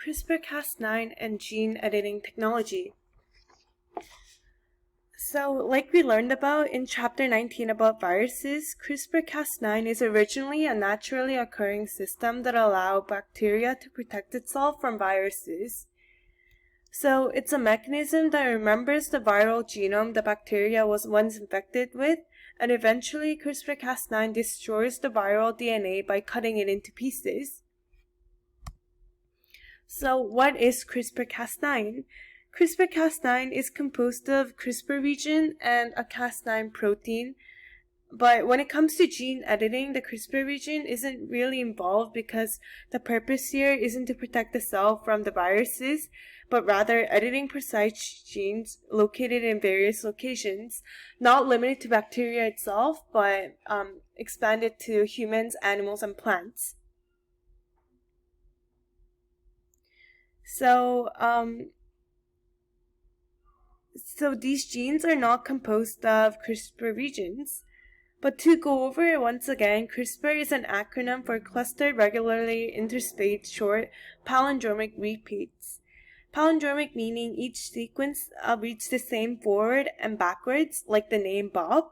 CRISPR-Cas9 and gene editing technology. So, like we learned about in Chapter 19 about viruses, CRISPR-Cas9 is originally a naturally occurring system that allows bacteria to protect itself from viruses. So, it's a mechanism that remembers the viral genome the bacteria was once infected with, and eventually CRISPR-Cas9 destroys the viral DNA by cutting it into pieces. So what is CRISPR-Cas9? CRISPR-Cas9 is composed of CRISPR region and a Cas9 protein. But when it comes to gene editing, the CRISPR region isn't really involved because the purpose here isn't to protect the cell from the viruses, but rather editing precise genes located in various locations, not limited to bacteria itself, but expanded to humans, animals, and plants. So these genes are not composed of CRISPR regions. But to go over it once again, CRISPR is an acronym for Clustered Regularly Interspaced Short Palindromic Repeats. Palindromic meaning each sequence reads the same forward and backwards, like the name Bob.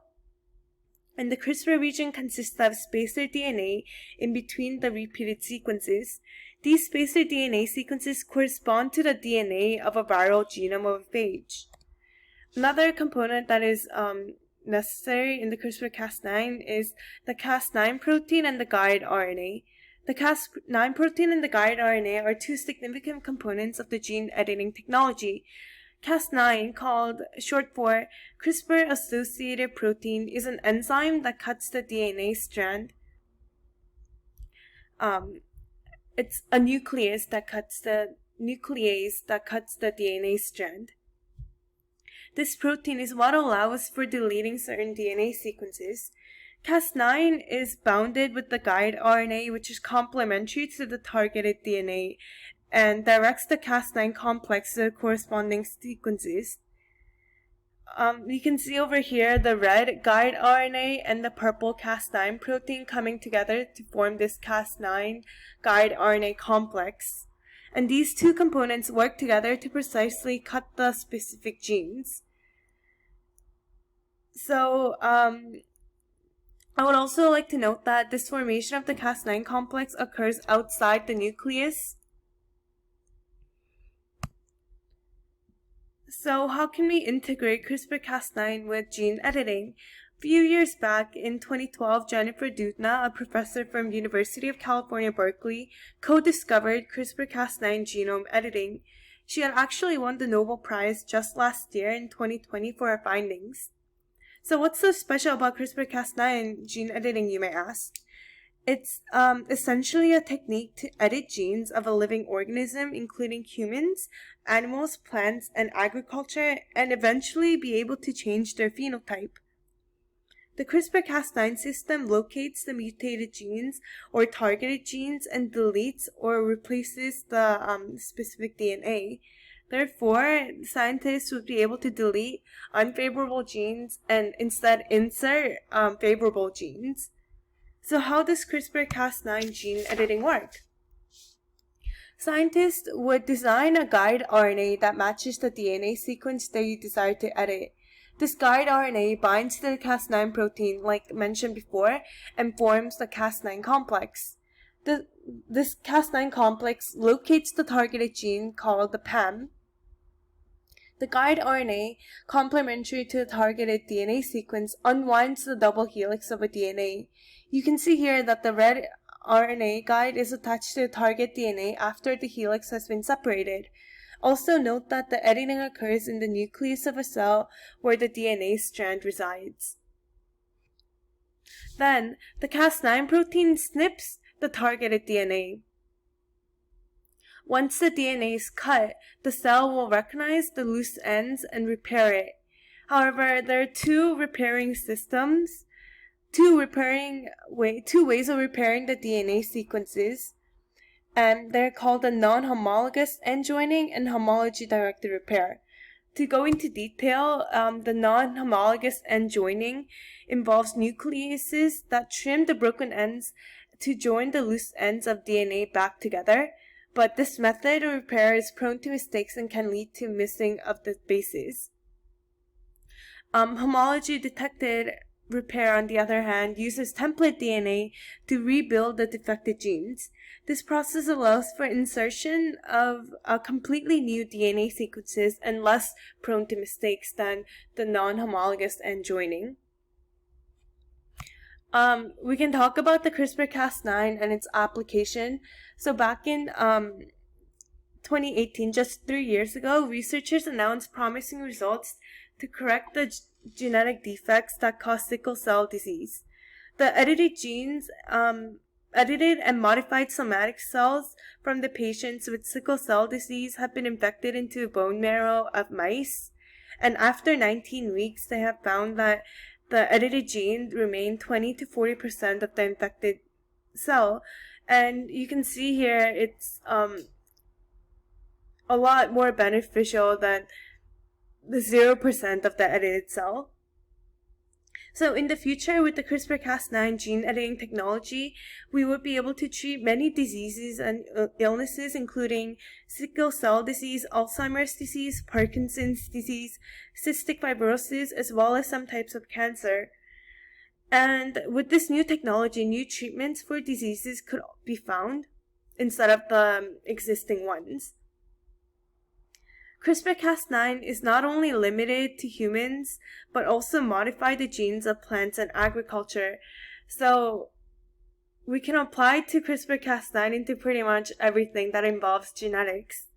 And the CRISPR region consists of spacer DNA in between the repeated sequences. These spacer DNA sequences correspond to the DNA of a viral genome of a phage. Another component that is necessary in the CRISPR-Cas9 is the Cas9 protein and the guide RNA. The Cas9 protein and the guide RNA are two significant components of the gene editing technology. Cas9, called short for CRISPR-associated protein, is an enzyme that cuts the DNA strand. It's a nuclease that cuts the DNA strand. This protein is what allows for deleting certain DNA sequences. Cas9 is bounded with the guide RNA, which is complementary to the targeted DNA, and directs the Cas9 complex to the corresponding sequences. You can see over here the red guide RNA and the purple Cas9 protein coming together to form this Cas9 guide RNA complex. And these two components work together to precisely cut the specific genes. So, I would also like to note that this formation of the Cas9 complex occurs outside the nucleus. So how can we integrate CRISPR-Cas9 with gene editing? A few years back, in 2012, Jennifer Doudna, a professor from University of California, Berkeley, co-discovered CRISPR-Cas9 genome editing. She had actually won the Nobel Prize just last year in 2020 for her findings. So what's so special about CRISPR-Cas9 gene editing, you may ask? It's essentially a technique to edit genes of a living organism, including humans, animals, plants, and agriculture, and eventually be able to change their phenotype. The CRISPR-Cas9 system locates the mutated genes or targeted genes and deletes or replaces the specific DNA. Therefore, scientists would be able to delete unfavorable genes and instead insert favorable genes. So how does CRISPR-Cas9 gene editing work? Scientists would design a guide RNA that matches the DNA sequence that you desire to edit. This guide RNA binds to the Cas9 protein, like mentioned before, and forms the Cas9 complex. This Cas9 complex locates the targeted gene called the PAM. The guide RNA, complementary to the targeted DNA sequence, unwinds the double helix of a DNA. You can see here that the red RNA guide is attached to the target DNA after the helix has been separated. Also note that the editing occurs in the nucleus of a cell where the DNA strand resides. Then, the Cas9 protein snips the targeted DNA. Once the DNA is cut, the cell will recognize the loose ends and repair it. However, there are two ways of repairing the DNA sequences, and they're called the non-homologous end joining and homology-directed repair. To go into detail, the non-homologous end joining involves nucleases that trim the broken ends to join the loose ends of DNA back together, but this method of repair is prone to mistakes and can lead to missing of the bases. Homology-detected repair, on the other hand, uses template DNA to rebuild the defected genes. This process allows for insertion of completely new DNA sequences and less prone to mistakes than the non-homologous end joining. We can talk about the CRISPR-Cas9 and its application. So back in 2018, just 3 years ago, researchers announced promising results to correct the genetic defects that cause sickle cell disease. The edited genes, edited and modified somatic cells from the patients with sickle cell disease have been infected into bone marrow of mice. And after 19 weeks, they have found that the edited gene remain 20 to 40% of the infected cell. And you can see here it's a lot more beneficial than the 0% of the edited cell. So in the future, with the CRISPR-Cas9 gene editing technology, we would be able to treat many diseases and illnesses, including sickle cell disease, Alzheimer's disease, Parkinson's disease, cystic fibrosis, as well as some types of cancer. And with this new technology, new treatments for diseases could be found instead of the existing ones. CRISPR-Cas9 is not only limited to humans, but also modify the genes of plants and agriculture. So we can apply to CRISPR-Cas9 into pretty much everything that involves genetics.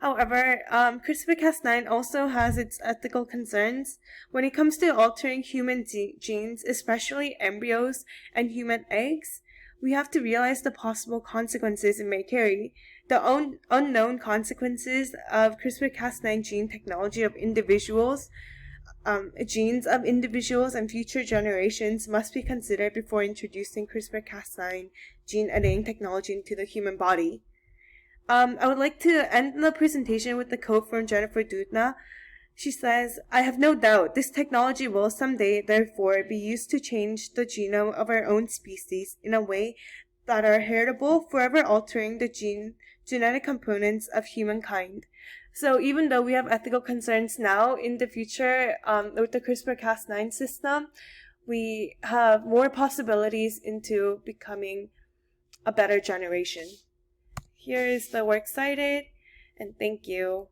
However, CRISPR-Cas9 also has its ethical concerns when it comes to altering human genes, especially embryos and human eggs. We have to realize the possible consequences it may carry. The unknown consequences of CRISPR-Cas9 gene technology of individuals, genes of individuals and future generations must be considered before introducing CRISPR-Cas9 gene editing technology into the human body. I would like to end the presentation with a quote from Jennifer Doudna. She says, "I have no doubt this technology will someday, therefore, be used to change the genome of our own species in a way that are heritable, forever altering the genetic components of humankind." So even though we have ethical concerns now, in the future, with the CRISPR-Cas9 system, we have more possibilities into becoming a better generation. Here is the works cited, and thank you.